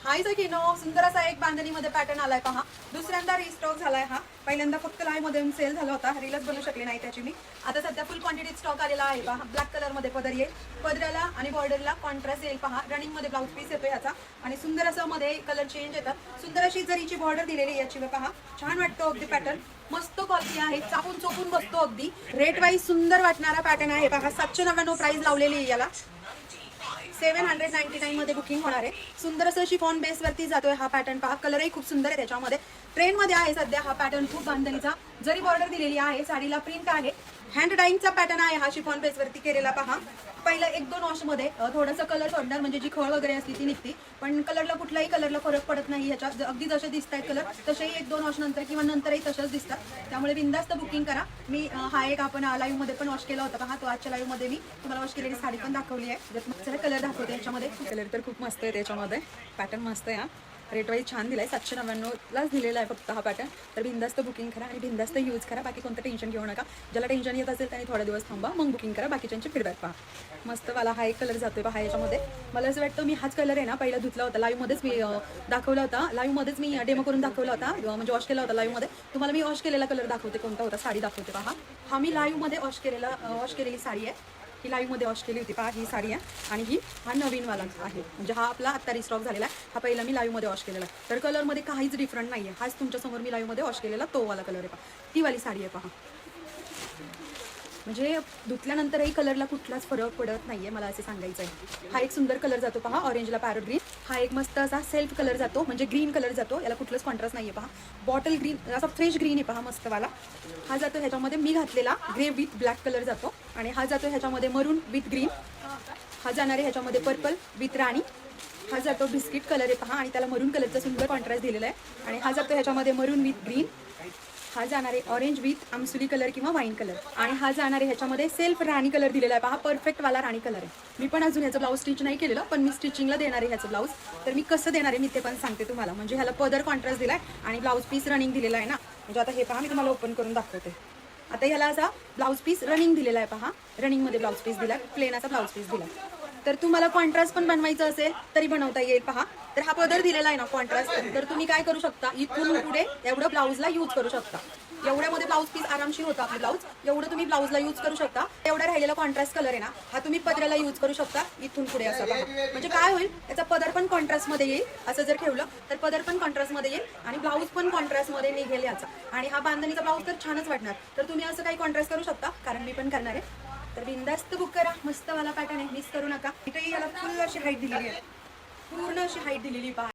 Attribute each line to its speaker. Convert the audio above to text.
Speaker 1: हाय सखीनो, सुंदर असा एक बांधणीमध्ये पॅटर्न आलाय पहा. दुसऱ्यांदा रिस्टॉक झालाय हा. पहिल्यांदा फक्त लाईव्ह मध्ये सेल झाला होता, रीलच बनवू शकली नाही त्याची मी. आता सध्या फुल क्वांटिटीत स्टॉक आलेला आहे पहा. ब्लॅक कलर मध्ये पदर येईल, पदराला आणि बॉर्डरला कॉन्ट्रास्ट येईल पहा. रनिंग मध्ये ब्लाऊज पीस येतो याचा आणि सुंदर असं मध्ये कलर चेंज येतात. सुंदर अशी जरीची बॉर्डर दिलेली याची पहा. छान वाटतो अगदी पॅटर्न, मस्त क्वालिटी आहे, चापून चोपून बसतो अगदी. रेट वाईज सुंदर वाटणारा पॅटर्न आहे पहा. 799 प्राइस लावलेली आहे याला. 799 मध्ये बुकिंग होणार आहे. सुंदर असं शिफॉन बेस वरती जातोय हा पॅटर्न पहा. कलरही खूप सुंदर आहे त्याच्यामध्ये. ट्रेंड मध्ये आहे सध्या हा पॅटर्न खूप बांधणीचा. जरी बॉर्डर दिलेली आहे, साडीला प्रिंट आहे, हँड डाईंगचा पॅटर्न आहे हा शिफॉन बेस वरती केलेला पहा. पहिलं 1-2 वॉश मध्ये थोडंसं कलर सोडणार, म्हणजे जी खळ वगैरे असली ती निघते, पण कलरला कुठल्याही कलरला फरक पडत नाही ह्याच्यात. अगदी जसे दिसत आहेत कलर तसेही 1-2 वॉश नंतर किंवा नंतरही तसेच दिसतात. त्यामुळे बिंदास्त बुकिंग करा. मी हा एक आपण लाईव्ह मध्ये पण वॉश केला होता पहा. तो आजच्या लाईव्ह मध्ये मी तुम्हाला वॉश केलेली साडी पण दाखवली आहे. जर कलर दाखवते याच्यामध्ये. कलर तर खूप मस्त आहे त्याच्यामध्ये. पॅटर्न मस्त आहे हा. रेट वाईज छान दिलाय. 799लाच दिलेला आहे फक्त हा पॅटर्न. तर बिंदास्त बुकिंग करा आणि बिंदास्त यूज करा. बाकी कोणतं टेन्शन घेऊ नका. ज्याला टेन्शन येत असेल त्याने थोडा दिवस थांबा, मग बुकिंग करा. बाकीच्यांचे फीडबॅक पहा. मस्त वाला हा एक कलर जातोय पहा याच्यामध्ये. मला असं वाटतं मी हाच कलर आहे ना पहिला धुतला होता लाईव्ह मध्येच. मी दाखवला होता लाईव्ह मध्येच, मी डेमो करून दाखवला होता, म्हणजे वॉश केला होता लाईव्ह मध्ये. तुम्हाला मी वॉश केलेला कलर दाखवते कोणता होता. साडी दाखवते पहा. हा मी लाईव्ह मध्ये वॉश केलेली साडी आहे. ही लाईव्ह मध्ये वॉश केली होती पहा. ही साडी आहे आणि हा नवीन वाला आहे, म्हणजे हा आपला आत्ता रिस्टॉक झालेला आहे. हा पहिला मी लाईव्ह मध्ये वॉश केलेला आहे. तर कलर मध्ये काहीच डिफरंट नाही आहे. हाच तुमच्यासमोर मी लाईव्ह मध्ये वॉश केलेला तो वाला कलर आहे पहा. ती वाली साडी आहे पहा. म्हणजे धुतल्यानंतरही कलरला कुठलाच फरक पडत नाहीये, मला असे सांगायचं आहे. हा एक सुंदर कलर जातो पहा, ऑरेंजला पॅरोट ग्रीन. हा एक मस्त असा सेल्फ कलर जातो, म्हणजे ग्रीन कलर जातो. याला कुठलंच कॉन्ट्रास्ट नाहीये पहा. बॉटल ग्रीन असा फ्रेश ग्रीन आहे पहा, मस्त वाला. हा जातो ह्याच्यामध्ये मी घातलेला ग्रे विथ ब्लॅक कलर जातो. आणि हा जातो ह्याच्यामध्ये मरून विथ ग्रीन. हा जाणार आहे ह्याच्यामध्ये पर्पल विथ राणी. हा जातो बिस्किट कलर आहे पहा, आणि त्याला मरून कलरचा सुंदर कॉन्ट्रास्ट दिलेला आहे. आणि हा जातो ह्याच्यामध्ये मरून विथ ग्रीन. हा जाणार आहे ऑरेंज विथ आमसुली कलर किंवा वाईन कलर. आणि हा जाणार आहे ह्याच्यामध्ये सेल्फ राणी कलर दिलेला आहे पहा. परफेक्ट वाला राणी कलर आहे. मी पण अजून ह्याचं ब्लाऊज स्टिच नाही केलेलं, पण मी स्टिचिंगला देणार आहे ह्याचं ब्लाऊज. तर मी कसं देणार आहे मी ते पण सांगते तुम्हाला. म्हणजे ह्याला पदर कॉन्ट्रास्ट दिलाय आणि ब्लाऊज पीस रनिंग दिलेला आहे ना. म्हणजे आता हे पहा, मी तुम्हाला ओपन करून दाखवते. आता ह्याला असा ब्लाऊज पीस रनिंग दिलेला आहे पहा. रनिंग मध्ये ब्लाऊज पीस दिलाय, प्लेन असा ब्लाऊज पीस दिला. तर तुम्हाला कॉन्ट्रास्ट पण बनवायचं असेल तरी बनवता येईल पहा. तर हा पदर दिलेला आहे ना कॉन्ट्रास्ट, तर तुम्ही काय करू शकता, इथून पुढे एवढं ब्लाऊजला यूज करू शकता. एवढ्यामध्ये ब्लाऊज पीस आरामशीर होतं आपलं ब्लाऊज. एवढं तुम्ही ब्लाऊजला यूज करू शकता. एवढा राहिलेला कॉन्ट्रास्ट कलर आहे ना, हा तुम्ही पदराला यूज करू शकता इथून पुढे असं पहा. म्हणजे काय होईल, याचा पदर पण कॉन्ट्रास्ट मध्ये येईल. असं जर ठेवलं तर पदर पण कॉन्ट्रास्ट मध्ये येईल आणि ब्लाऊज पण कॉन्ट्रास्ट मध्ये निघेल याचा. आणि हा बांधणीचा ब्लाऊज तर छानच वाटणार. तर तुम्ही असं काही कॉन्ट्रास्ट करू शकता, कारण मी पण करणार आहे. तर बिंदास्त बुक करा. मस्त वाला पॅटर्न आहे, मिस करू नका. इथे याला फुल अशी हाईट दिलेली आहे, पूर्ण अशी हाईट दिलेली पहा.